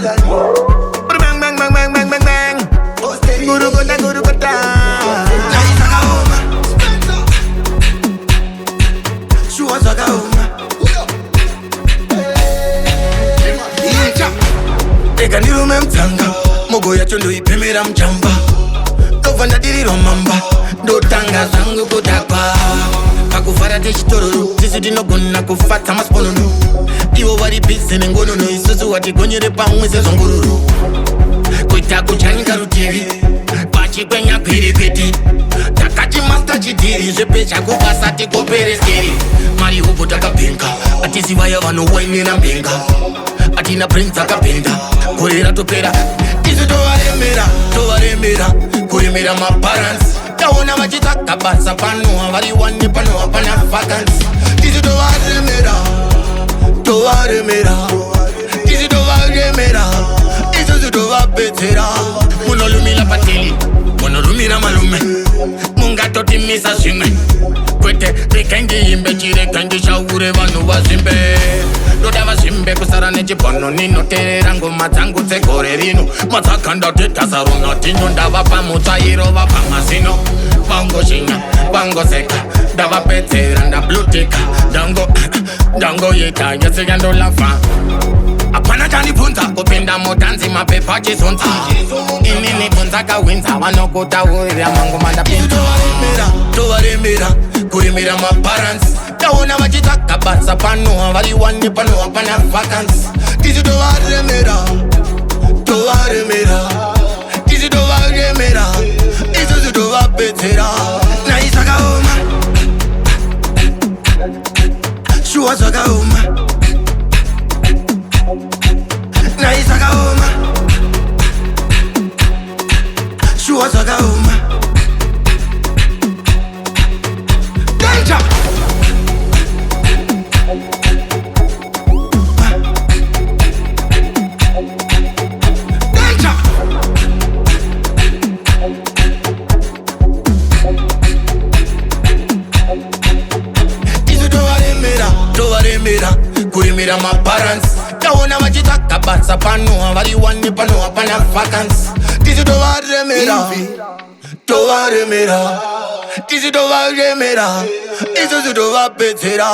Bang bang bang bang bang bang bang. Guru kota guru kota. Shua saga uma. Ega niru memtanga. Mogo ya chondo ipemera mchamba. Tovanda diriro mamba. Dotanga zangu kutapa. Pakufara techitororo. Sisi dinogona kufata maspononu. Iwo wari bise nengonono. Isuzu wati gonyere pamwe sezongururu. Kuita kuchanika rutivi. Pachi kwenya kwiri kwiti. Takati master chidiri. Zvepecha kufasa tikopere skiri. Mari hupo takapinka. Atisi vaya vano wainira mbenga. Atina prince akapinda. Kurira topera. Tisu tovaremera. Kurimira my parents. Taona vachitaka basa pano. Vari wani pano hapana vacancy. Tisu tovaremera. Tisu tovaremera. Isuzu tovapetera. Munolumila pateli. Munolumira malume. Mungatoti misa shime. Kwete rekangi imbe chirekangi shaure vanu vazimbe. Doda vazimbe kusara nechipono nino terera ngoma dzangu dzegore rino. Matsakanda tetasaruna tinyo ndava pamutsairo vapa mazino. Vangoshinya, vangoseka, ndavapedzera ndablutika. Dango yeta yeseka ndolafa. Apana chanibvunza kupinda motanzi mapepa chizunza. Inini bvunza kawinza vanokutaurira mangoma ndapinza. Tovaremera, kurimira my parents. Taona vachitaka basa pano. Vari wani pano hapana vacancy. Tisu tovaremera. Tisu tovaremera. Isuzu tovapetera. Naisaka uma. Shua saka uma. Naisaka uma. Shua saka uma. Danger. Danger. Tisu tovaremera. Kurimira my parents. Taona vachitaka basa pano. Vari wani pano hapana vacancy. Tisu tovaremera. Tisu tovaremera. Isuzu tovapetera.